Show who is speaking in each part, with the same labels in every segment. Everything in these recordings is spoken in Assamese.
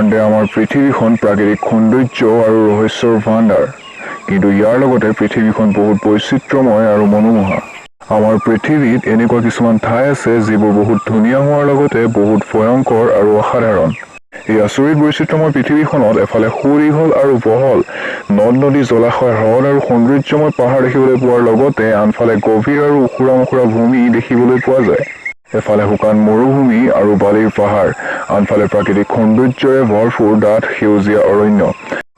Speaker 1: সাধাৰণতে আমাৰ পৃথিৱীখন প্ৰাকৃতিক সৌন্দৰ্য আৰু ৰহস্যৰ ভাণ্ডাৰ, কিন্তু ইয়াৰ লগতে পৃথিৱীখন বহুত বৈচিত্ৰ্যময় আৰু মনোমোহা। আমাৰ পৃথিৱীত এনেকুৱা কিছুমান ঠাই আছে যিবোৰ বহুত ধুনীয়া হোৱাৰ লগতে বহুত ভয়ংকৰ আৰু অসাধাৰণ। এই আচৰিত বৈচিত্ৰ্যময় পৃথিৱীখনত এফালে সুদীঘল আৰু বহল নদ-নদী, জলাশয়, হ্ৰদ আৰু সৌন্দৰ্যময় পাহাৰ দেখিবলৈ পোৱাৰ লগতে আনফালে গভীৰ আৰু উখুৰা-মুখুৰা ভূমি দেখিবলৈ পোৱা যায়। এফালে শুকান মৰুভূমি আৰু বালিৰ পাহাৰ, আনফালে প্ৰাকৃতিক সৌন্দৰ্যৰে ভৰপূৰ ডাঠ সেউজীয়া অৰণ্য।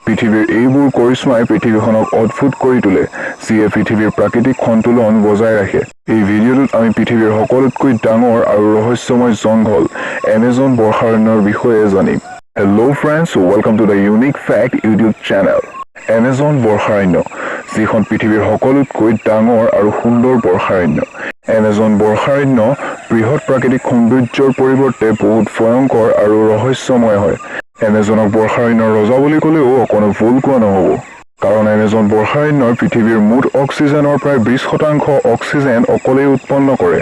Speaker 1: পৃথিৱীৰ এইবোৰ কৰিশ্মাই পৃথিৱীখনক অদ্ভুত কৰি তোলে, যিয়ে পৃথিৱীৰ প্ৰাকৃতিক সন্তুলন বজাই ৰাখে। এই ভিডিঅ'টোত আমি পৃথিৱীৰ সকলোতকৈ ডাঙৰ আৰু ৰহস্যময় জংঘল এমেজন বৰ্ষাৰণ্যৰ বিষয়ে জানিম। Hello' friends, welcome to the unique fact YouTube channel. Amazon বৰ্ষাৰণ্য, যিখন পৃথিৱীৰ সকলোতকৈ ডাঙৰ আৰু সুন্দৰ বৰ্ষাৰণ্য। এমেজন বৰ্ষাৰণ্য বৃহৎ প্ৰাকৃতিক সৌন্দৰ্যৰ পৰিৱৰ্তে বহুত ভয়ংকৰ আৰু ৰহস্যময় হয়। এমেজনক বৰ্ষাৰণ্যৰ ৰজা বুলি ক'লেও অকণো ভুল কোৱা নহ'ব, কাৰণ এমেজন বৰ্ষাৰণ্যই পৃথিৱীৰ মুঠ অক্সিজেনৰ প্ৰায় 20% অক্সিজেন অকলেই উৎপন্ন কৰে।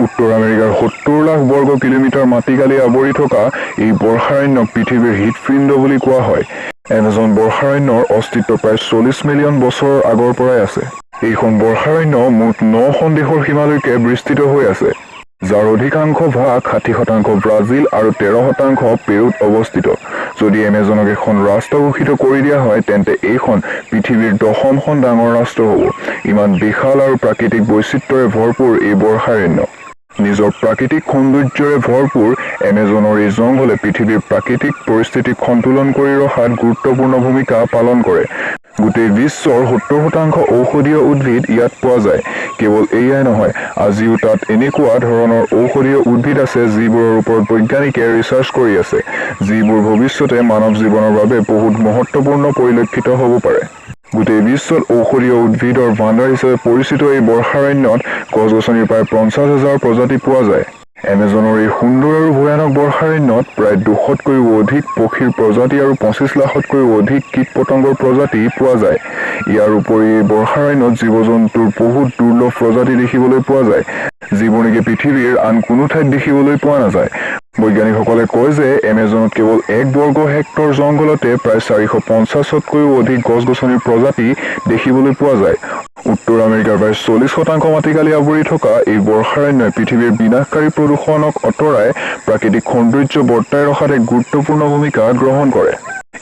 Speaker 1: উত্তৰ আমেৰিকাৰ 70 লাখ বৰ্গ কিলোমিটাৰ মাটিকালি আৱৰি থকা এই বৰ্ষাৰণ্যক পৃথিৱীৰ হৃদপিণ্ড বুলি কোৱা হয়। এমেজন বৰ্ষাৰণ্যৰ অস্তিত্ব প্ৰায় 40 মিলিয়ন বছৰৰ আগৰ পৰাই আছে। এইখন বৰ্ষাৰণ্য মুঠ 9খন দেশৰ সীমালৈকে বিস্তৃত হৈ আছে, যাৰ অধিকাংশ ভাগ 60% ব্ৰাজিল আৰু 13% পেৰুত অৱস্থিত। যদি এমেজনক এখন ৰাষ্ট্ৰ ঘোষিত কৰি দিয়া হয়, তেন্তে এইখন পৃথিৱীৰ 10খন ডাঙৰ ৰাষ্ট্ৰ হ'ব। ইমান বিশাল আৰু প্ৰাকৃতিক বৈচিত্ৰ্যৰে ভৰপূৰ এই বৰ্ষাৰণ্য। নিজৰ প্ৰাকৃতিক সৌন্দৰ্যৰে ভৰপূৰ এমেজনৰ এই জংঘলে পৃথিৱীৰ প্ৰাকৃতিক পৰিস্থিতিক সন্তুলন কৰি ৰখাত গুৰুত্বপূৰ্ণ ভূমিকা পালন কৰে। গোটেই বিশ্বৰ 70% ঔষধীয় উদ্ভিদ ইয়াত পোৱা যায়। কেৱল এয়াই নহয়, আজিও তাত এনেকুৱা ধৰণৰ ঔষধীয় উদ্ভিদ আছে যিবোৰৰ ওপৰত বৈজ্ঞানিকে ৰিচাৰ্চ কৰি আছে, যিবোৰ ভৱিষ্যতে মানৱ জীৱনৰ বাবে বহুত মহত্বপূৰ্ণ পৰিলক্ষিত হ'ব পাৰে। গোটেই বিশ্বত ঔষধীয় উদ্ভিদৰ ভাণ্ডাৰ হিচাপে পৰিচিত এই বৰ্ষাৰণ্যত গছ-গছনিৰ প্ৰায় 50,000 প্ৰজাতি পোৱা যায়। এমেজনৰ এই সুন্দৰ আৰু ভয়ানক বৰ্ষাৰণ্যত প্ৰায় 200তকৈও অধিক পক্ষীৰ প্ৰজাতি আৰু 25 লাখতকৈও অধিক কীট-পতংগৰ প্ৰজাতি পোৱা যায়। ইয়াৰ উপৰি এই বৰ্ষাৰণ্যত জীৱ-জন্তুৰ বহুত দুৰ্লভ প্ৰজাতি দেখিবলৈ পোৱা যায়, যিবোৰ নেকি পৃথিৱীৰ আন কোনো ঠাইত দেখিবলৈ পোৱা নাযায়। বৈজ্ঞানিকসকলে কয় যে এমেজনত কেৱল 1 বৰ্গ হেক্টৰ জংঘলতে প্ৰায় 450তকৈও অধিক গছ-গছনিৰ প্ৰজাতি দেখিবলৈ পোৱা যায়। উত্তৰ আমেৰিকাৰ প্ৰায় 40% মাটিকালি আৱৰি থকা এই বৰ্ষাৰণ্যই পৃথিৱীৰ বিনাশকাৰী প্ৰদূষণক আঁতৰাই প্ৰাকৃতিক সৌন্দৰ্য বৰ্তাই ৰখাত এক গুৰুত্বপূৰ্ণ ভূমিকা গ্ৰহণ কৰে।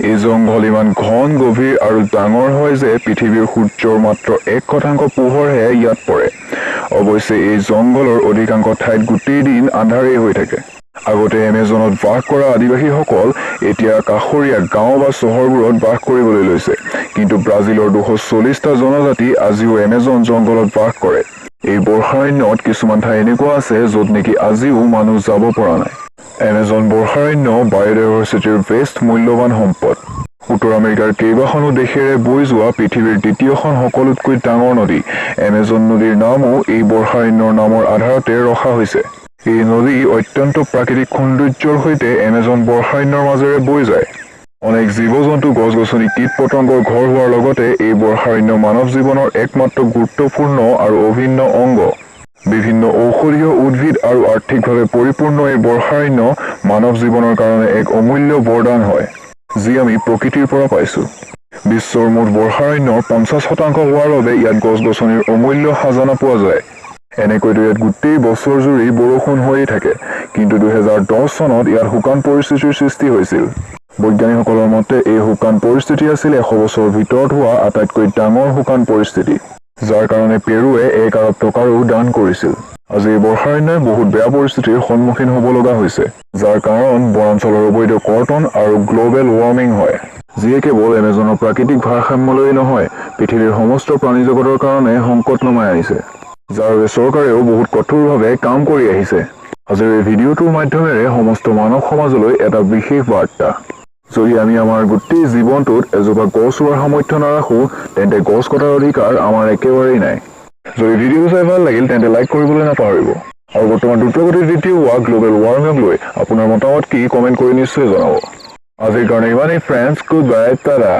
Speaker 1: এই জংঘল ইমান ঘন, গভীৰ আৰু ডাঙৰ হয় যে পৃথিৱীৰ সূৰ্যৰ মাত্ৰ 1% পোহৰহে ইয়াত পৰে। অৱশ্যে এই জংঘলৰ অধিকাংশ ঠাইত গোটেই দিন আন্ধাৰেই হৈ থাকে। আগতে এমেজনত বাস কৰা আদিবাসীসকল এতিয়া কাষৰীয়া গাঁও বা চহৰবোৰত বাস কৰিবলৈ লৈছে, কিন্তু ব্ৰাজিলৰ 240টা জনজাতি আজিও এমেজন জংঘলত বাস কৰে। এই বৰ্ষাৰণ্যত কিছুমান ঠাই এনেকুৱা আছে য'ত নেকি আজিও মানুহ যাব পৰা নাই। এমেজন বৰ্ষাৰণ্য বায়'ডাইভাৰ্চিটিৰ বেষ্ট মূল্যৱান সম্পদ। উত্তৰ আমেৰিকাৰ কেইবাখনো দেশেৰে বৈ যোৱা পৃথিৱীৰ দ্বিতীয়খন সকলোতকৈ ডাঙৰ নদী এমেজন নদীৰ নামো এই বৰ্ষাৰণ্যৰ নামৰ আধাৰতে ৰখা হৈছে। এই নদী অত্যন্ত প্ৰাকৃতিক সৌন্দৰ্যৰ সৈতে এমেজন বৰ্ষাৰণ্যৰ মাজেৰে বৈ যায়। অনেক জীৱ-জন্তু, গছ-গছনি, কীট-পতংগৰ ঘৰ হোৱাৰ লগতে এই বৰ্ষাৰণ্য মানৱ জীৱনৰ একমাত্ৰ গুৰুত্বপূৰ্ণ আৰু অভিন্ন অংগ। বিভিন্ন ঔষধীয় উদ্ভিদ আৰু আৰ্থিকভাৱে পৰিপূৰ্ণ এই বৰ্ষাৰণ্য মানৱ জীৱনৰ কাৰণে এক অমূল্য বৰদান হয়, যি আমি প্ৰকৃতিৰ পৰা পাইছোঁ। বিশ্বৰ মুঠ বৰ্ষাৰণ্যৰ 50% হোৱাৰ বাবে ইয়াত গছ-গছনিৰ অমূল্য খাজানা পোৱা যায়। এনেকৈতো ইয়াত গোটেই বছৰ জুৰি বৰষুণ হৈয়ে থাকে, কিন্তু 2010 চনত ইয়াত শুকান পৰিস্থিতিৰ সৃষ্টি হৈছিল। বৈজ্ঞানিকসকলৰ মতে এই শুকান পৰিস্থিতি আছিল 100 বছৰৰ ভিতৰত হোৱা আটাইতকৈ ডাঙৰ শুকান পৰিস্থিতি, যাৰ কাৰণে পেৰুৱে 1 আৰব টকাৰো দান কৰিছিল। আজি এই বৰ্ষাৰণ্যই বহুত বেয়া পৰিস্থিতিৰ সন্মুখীন হ'ব লগা হৈছে, যাৰ কাৰণ বনাঞ্চলৰ অবৈধ কৰ্তন আৰু গ্ল'বেল ৱাৰ্মিং হয়, যিয়ে কেৱল এমেজনৰ প্ৰাকৃতিক ভাৰসাম্যলৈয়ে নহয়, পৃথিৱীৰ সমস্ত প্ৰাণীজগতৰ কাৰণে সংকট নমাই আনিছে, যাৰ বাবে চৰকাৰেও বহুত কঠোৰভাৱে কাম কৰি আহিছে। আজিৰ এই ভিডিঅ'টোৰ মাধ্যমেৰে সমস্ত মানৱ সমাজলৈ এটা বিশেষ বাৰ্তা। যদি আমি আমাৰ গোটেই জীৱনটোত এজোপা গছ ৰোৱাৰ সামৰ্থ্য নাৰাখোঁ, তেন্তে গছ কটাৰ অধিকাৰ আমাৰ একেবাৰেই নাই। যদি ভিডিঅ'টো চাই ভাল লাগিল, তেন্তে লাইক কৰিবলৈ নাপাহৰিব। আৰু বৰ্তমান দ্ৰুতগতিত বৃদ্ধি হোৱা গ্ল'বেল ৱাৰ্মিঙক লৈ আপোনাৰ মতামত কি কমেণ্ট কৰি নিশ্চয় জনাব। আজিৰ কাৰণে ইমানেই ফ্ৰেণ্ডছ, গুড বাই, টাটা।